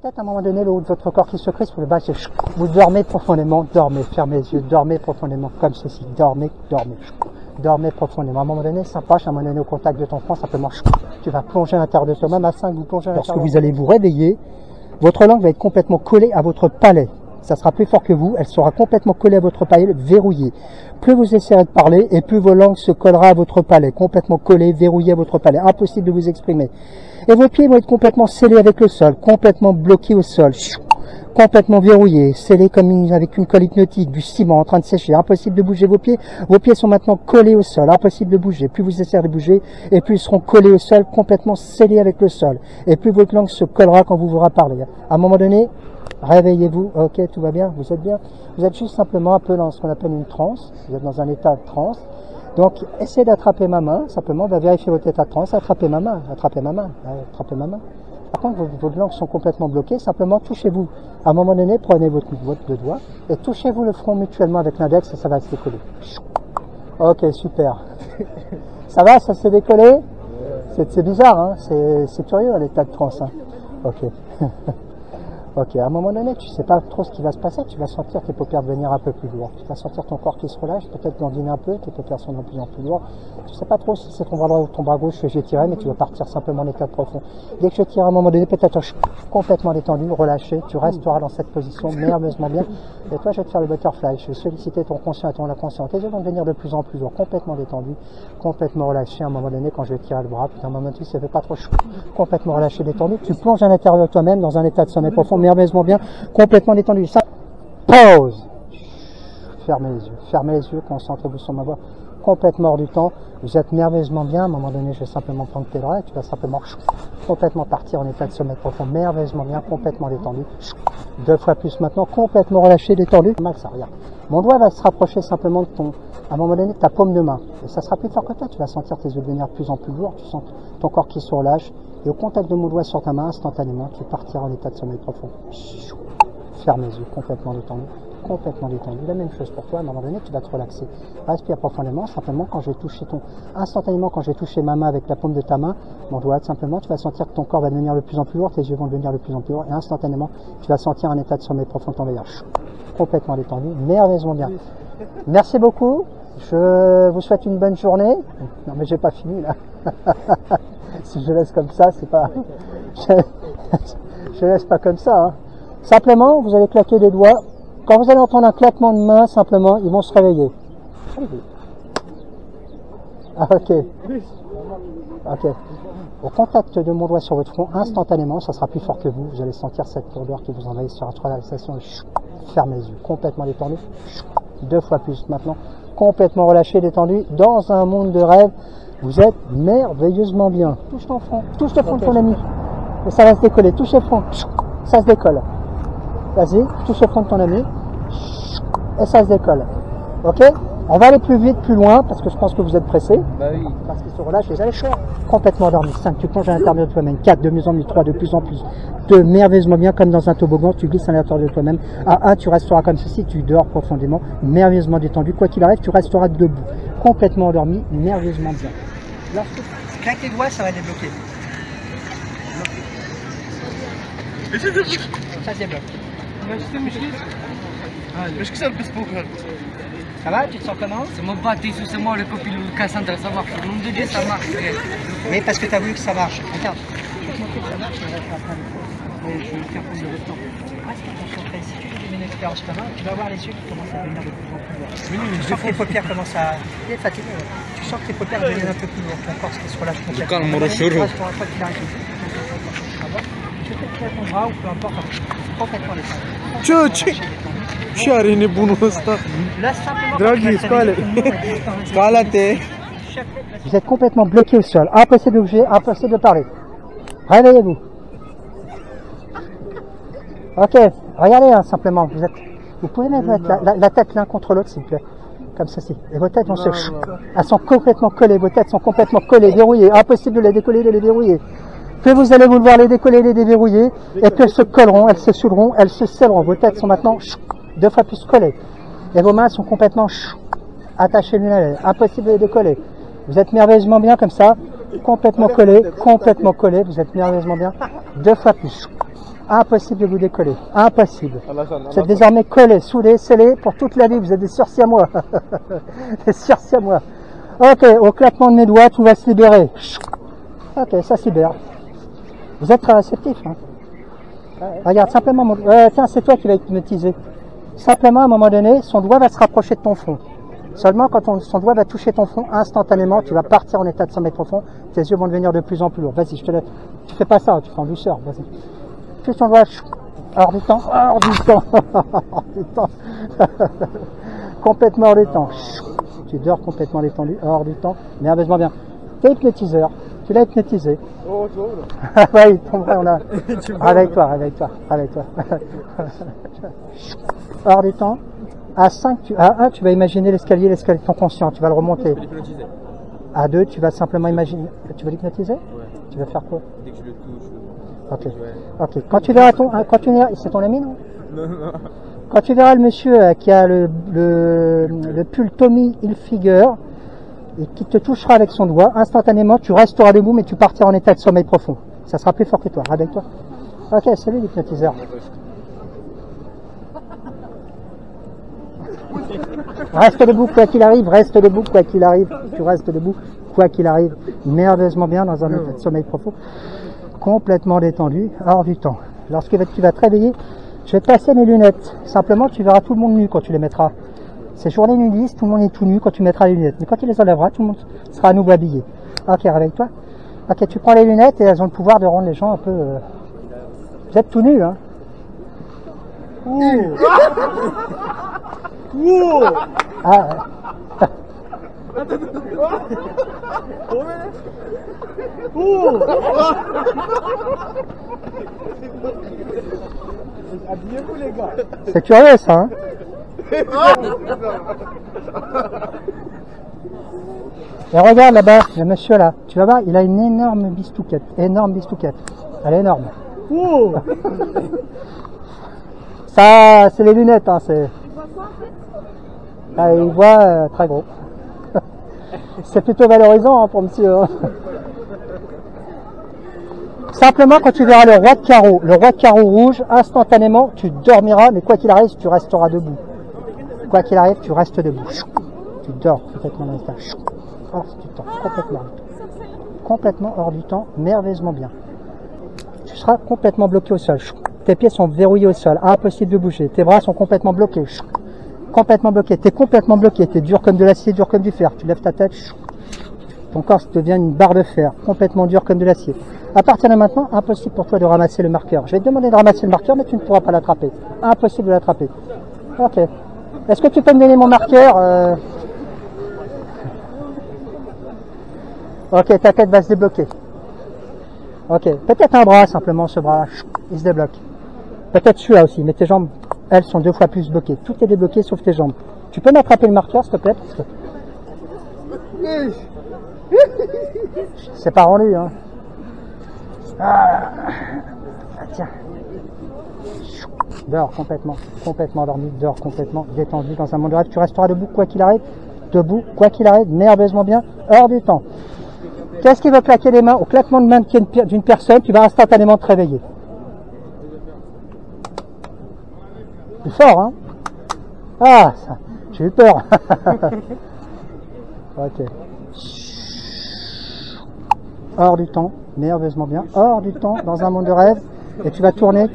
tête, à un moment donné, le haut de votre corps qui se crispe, le bas, c'est vous dormez profondément, dormez, fermez les yeux, dormez profondément, comme ceci, dormez, dormez, dormez profondément. À un moment donné, s'approche, à un moment donné, au contact de ton front, simplement, tu vas plonger à l'intérieur de toi-même, à 5, vous plongez à l'intérieur. Lorsque vous allez vous réveiller, votre langue va être complètement collée à votre palais. Ça sera plus fort que vous, elle sera complètement collée à votre palais, verrouillée. Plus vous essaierez de parler, et plus vos langues se collera à votre palais, complètement collées, verrouillées à votre palais, impossible de vous exprimer. Et vos pieds vont être complètement scellés avec le sol, complètement bloqués au sol, complètement verrouillés, scellés comme avec une colle hypnotique, du ciment en train de sécher, impossible de bouger vos pieds sont maintenant collés au sol, impossible de bouger. Plus vous essayerez de bouger, et plus ils seront collés au sol, complètement scellés avec le sol, et plus votre langue se collera quand vous vous parler. À un moment donné, réveillez-vous, ok, tout va bien, vous êtes bien. Vous êtes juste simplement un peu dans ce qu'on appelle une transe, vous êtes dans un état de transe. Donc, essayez d'attraper ma main, simplement, vérifier votre état de transe, attrapez ma main, attrapez ma main, attrapez ma main. Par contre, vos langues sont complètement bloquées, simplement touchez-vous. À un moment donné, prenez votre doigt et touchez-vous le front mutuellement avec l'index et ça va se décoller. Ok, super. Ça va, ça s'est décollé? C'est bizarre, hein, c'est curieux l'état de transe. Hein. Ok. Ok, à un moment donné, tu sais pas trop ce qui va se passer, tu vas sentir tes paupières devenir un peu plus lourdes. Tu vas sentir ton corps qui se relâche, peut-être dandiner un peu, tes paupières sont de plus en plus lourdes. Tu sais pas trop si c'est ton bras droit ou ton bras gauche que j'ai tiré, mais tu vas partir simplement en état profond. Dès que je tire à un moment donné, peut-être complètement détendu, relâché, tu resteras dans cette position merveilleusement bien. Et toi, je vais te faire le butterfly, je vais solliciter ton conscient et ton inconscient. Tes yeux vont devenir de plus en plus lourds, complètement détendus, complètement relâchés. À un moment donné, quand je vais tirer le bras, puis à un moment donné, ça fait pas trop chaud, complètement relâché, détendu. Tu plonges à l'intérieur de toi-même dans un état de sommeil profond, merveilleusement bien, complètement détendu. Ça, pause. Fermez les yeux, concentrez-vous sur ma voix. Complètement hors du temps, vous êtes merveilleusement bien. À un moment donné, je vais simplement prendre tes bras et tu vas simplement complètement partir en état de sommeil profond, merveilleusement bien, complètement détendu. 2 fois plus maintenant, complètement relâché, détendu. Mal, ça regarde. Mon doigt va se rapprocher simplement de à un moment donné, de ta paume de main. Et ça sera plus fort que toi. Tu vas sentir tes yeux devenir de plus en plus lourds. Tu sens ton corps qui se relâche. Et au contact de mon doigt sur ta main, instantanément, tu partiras en état de sommeil profond. Ferme les yeux, complètement détendu. Complètement détendu. La même chose pour toi, à un moment donné, tu vas te relaxer. Respire profondément, simplement quand je vais toucher instantanément quand je vais toucher ma main avec la paume de ta main, mon doigt, simplement, tu vas sentir que ton corps va devenir de plus en plus lourd, tes yeux vont devenir de plus en plus lourds, et instantanément, tu vas sentir un état de sommeil profond t'envahir. Complètement détendu, merveilleusement bien. Merci beaucoup, je vous souhaite une bonne journée. Non mais j'ai pas fini là. Si je laisse comme ça, c'est pas... je laisse pas comme ça. Hein. Simplement, vous allez claquer des doigts. Quand vous allez entendre un claquement de main, simplement, ils vont se réveiller. Ah, ok. Ok. Au contact de mon doigt sur votre front, instantanément, ça sera plus fort que vous. Vous allez sentir cette lourdeur qui vous envahit sur la relaxation. Fermez les yeux, complètement détendu. 2 fois plus maintenant. Complètement relâché, détendu. Dans un monde de rêve, vous êtes merveilleusement bien. Touche ton front, touche le front de ton ami. Et ça va se décoller. Touche le front, ça se décolle. Vas-y, touche le front de ton ami. Et ça se décolle. Ok? On va aller plus vite, plus loin, parce que je pense que vous êtes pressés. Bah oui. Parce qu'ils se relâchent, les allez faire. Complètement endormi. 5, tu plonges à l'intérieur de toi-même. 4, de mieux en mieux. 3, de plus en plus. 2, merveilleusement bien, comme dans un toboggan, tu glisses à l'intérieur de toi-même. À 1, tu resteras comme ceci, tu dors profondément, merveilleusement détendu. Quoi qu'il arrive, tu resteras debout. Complètement endormi, merveilleusement bien. Lorsque tu claques les doigts, ça va débloquer. Ça se débloque. Ça va, tu te sens comment? C'est mon pote, c'est moi le copil ou Cassandra, ça marche. Le nom de Dieu, ça marche. Mais parce que tu as voulu que ça marche. Regarde, je vais te montrer que ça marche, je vais être mais je vais faire plus de retour. Reste concentré. Si tu fais une expérience comme ça, tu vas voir les yeux qui commencent à devenir de plus en plus lourds. Tu sens que tes paupières commencent à... Tu es fatigué. Tu sens que tes paupières deviennent un peu plus lourdes. Ton corps qui se relâche complètement. Je vais te tirer ton bras ou peu importe. Complètement détendu. Şarini bunu usta. Draghi, scalate. Vous êtes complètement bloqué au sol. Impossible de bouger, impossible de parler. Réveillez-vous. Ok, regardez hein, simplement. Vous pouvez mettre la tête l'un contre l'autre s'il vous plaît. Comme ceci. Et vos têtes vont se... Elles sont complètement collées. Vos têtes sont complètement collées, verrouillées. Impossible de les décoller, de les verrouiller. Plus vous allez vouloir les décoller, les déverrouiller. Et puis elles se colleront, elles se souderont, elles se scelleront. Vos têtes sont maintenant 2 fois plus collées. Et vos mains sont complètement attachées l'une à l'autre. Impossible de les décoller. Vous êtes merveilleusement bien comme ça. Complètement collés. Vous êtes merveilleusement bien. 2 fois plus. Impossible de vous décoller. Impossible. Vous êtes désormais collés, soudés, scellés pour toute la vie. Vous êtes des sorciers à moi. Des sorciers à moi. Ok, au claquement de mes doigts, tout va se libérer. Ok, ça se libère. Vous êtes très réceptif. Hein. Regarde, simplement, tiens, c'est toi qui vas hypnotiser. Simplement, à un moment donné, son doigt va se rapprocher de ton front. Seulement, quand son doigt va toucher ton front, instantanément, tu vas partir en état de sommeil profond. Tes yeux vont devenir de plus en plus lourds. Vas-y, je te laisse. Tu fais pas ça, tu fais en douceur. Vas-y. Touche ton doigt. Hors du temps, hors du temps. Hors du temps. Complètement hors du temps. Tu dors complètement détendu, hors du temps. Merveilleusement bien. T'es hypnotiseur. Tu l'as hypnotisé. Oh, tu vois. Oui, on a. Réveille-toi, réveille-toi, réveille-toi. Hors du temps. À 5, à 1, tu vas imaginer l'escalier de ton conscient, tu vas le remonter. À 2, tu vas simplement imaginer. Tu vas l'hypnotiser? Ouais. Tu vas faire quoi? Dès que je le touche. Ok. Ouais. Ok. Quand tu verras c'est ton ami, non? Non, non. Quand tu verras le monsieur qui a le pull Tommy Hilfiger et qui te touchera avec son doigt, instantanément, tu resteras debout, mais tu partiras en état de sommeil profond. Ça sera plus fort que toi. Réveille-toi. Ok, salut l'hypnotiseur. Reste debout quoi qu'il arrive, reste debout quoi qu'il arrive, tu restes debout quoi qu'il arrive, merveilleusement bien dans un état de sommeil profond, complètement détendu, hors du temps. Lorsque tu vas te réveiller, je vais te passer mes lunettes, simplement tu verras tout le monde nu quand tu les mettras. C'est journée nudiste, tout le monde est tout nu quand tu mettras les lunettes, mais quand tu les enlèveras, tout le monde sera à nouveau habillé. Ok, réveille-toi. Ok, tu prends les lunettes et elles ont le pouvoir de rendre les gens un peu... Vous êtes tout nus, hein. Ouh. Wow. Ah, Habillez-vous les gars. C'est curieux ça, hein. Et regarde là-bas, le monsieur là, tu vas voir, il a une énorme bistouquette, Elle est énorme. Wow. Ça, c'est les lunettes, hein, c'est... Ah, il voit très gros. C'est plutôt valorisant hein, pour monsieur. Hein. Simplement, quand tu verras le roi de carreau rouge, instantanément, tu dormiras, mais quoi qu'il arrive, tu resteras debout. Quoi qu'il arrive, tu restes debout. Tu dors complètement dans l'état. Hors du temps, complètement hors du temps, merveilleusement bien. Tu seras complètement bloqué au sol. Tes pieds sont verrouillés au sol, impossible de bouger. Tes bras sont complètement bloqués. Complètement bloqué, t'es complètement bloqué, t'es dur comme de l'acier, dur comme du fer, tu lèves ta tête, ton corps devient une barre de fer, complètement dur comme de l'acier. À partir de maintenant, impossible pour toi de ramasser le marqueur. Je vais te demander de ramasser le marqueur, mais tu ne pourras pas l'attraper. Impossible de l'attraper. Ok. Est-ce que tu peux me donner mon marqueur Ok, ta tête va se débloquer. Ok, peut-être un bras simplement, ce bras, il se débloque. Peut-être celui-là aussi, mais tes jambes... Elles sont 2 fois plus bloquées. Tout est débloqué sauf tes jambes. Tu peux m'attraper le marqueur, s'il te plaît parce que... C'est pas rendu, hein. Ah, tiens. Dors complètement endormi, dors complètement détendu dans un monde de rêve. Tu resteras debout quoi qu'il arrive. Debout quoi qu'il arrive, merveilleusement bien, hors du temps. Qu'est-ce qui veut claquer les mains? Au claquement de main d'une personne, tu vas instantanément te réveiller. Plus fort, hein? Ah, ça, j'ai eu peur. Ok. Hors du temps, merveilleusement bien. Hors du temps, dans un monde de rêve. Et tu vas tourner,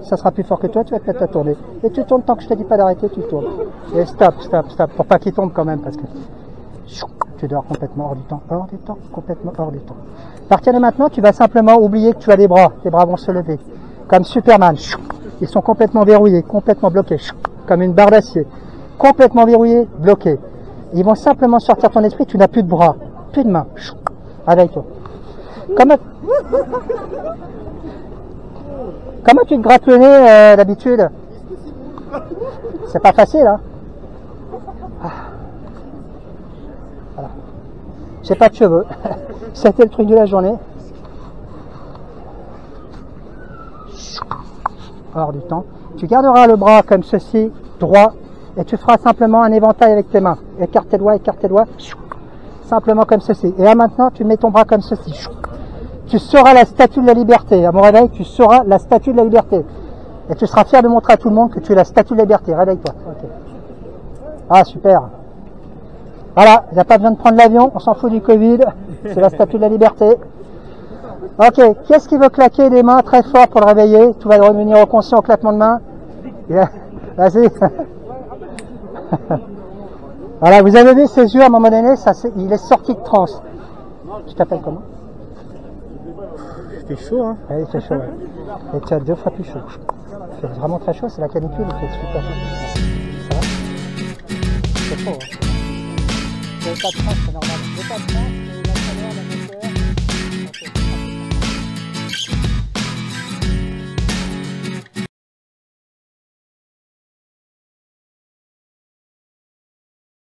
ça sera plus fort que toi, tu vas te mettre à tourner. Et tu tournes tant que je te dis pas d'arrêter, tu tournes. Et stop, pour pas qu'il tombe quand même, parce que tu dors complètement hors du temps, complètement hors du temps. À partir de maintenant, tu vas simplement oublier que tu as des bras, tes bras vont se lever. Comme Superman. Ils sont complètement verrouillés, complètement bloqués, comme une barre d'acier. Complètement verrouillés, bloqués. Ils vont simplement sortir ton esprit, tu n'as plus de bras, plus de mains. Réveille-toi. Comment tu te grattes le nez d'habitude? C'est pas facile, hein? Voilà. J'ai pas de cheveux. C'était le truc de la journée. Hors du temps. Tu garderas le bras comme ceci, droit, et tu feras simplement un éventail avec tes mains. Écarte tes doigts, simplement comme ceci. Et là maintenant, tu mets ton bras comme ceci. tu seras la statue de la liberté. À mon réveil, tu seras la statue de la liberté. Et tu seras fier de montrer à tout le monde que tu es la statue de la liberté. Réveille-toi. Okay. Ah, super. Voilà, il n'y a pas besoin de prendre l'avion, on s'en fout du Covid. C'est la statue de la liberté. Ok, qui est-ce qui veut claquer les mains très fort pour le réveiller? Tout va revenir au conscient au claquement de main. Yeah. Vas-y. Voilà, vous avez vu ses yeux à un moment donné, il est sorti de transe. Tu t'appelles comment? Il fait chaud, hein? Oui, il fait chaud. Ouais. Et tu as 2 fois plus chaud. Il fait vraiment très chaud, c'est la canicule, il fait super chaud. Ça va? C'est chaud, hein? Vous n'avez pas de transe, c'est normal. Vous n'avez pas de transe,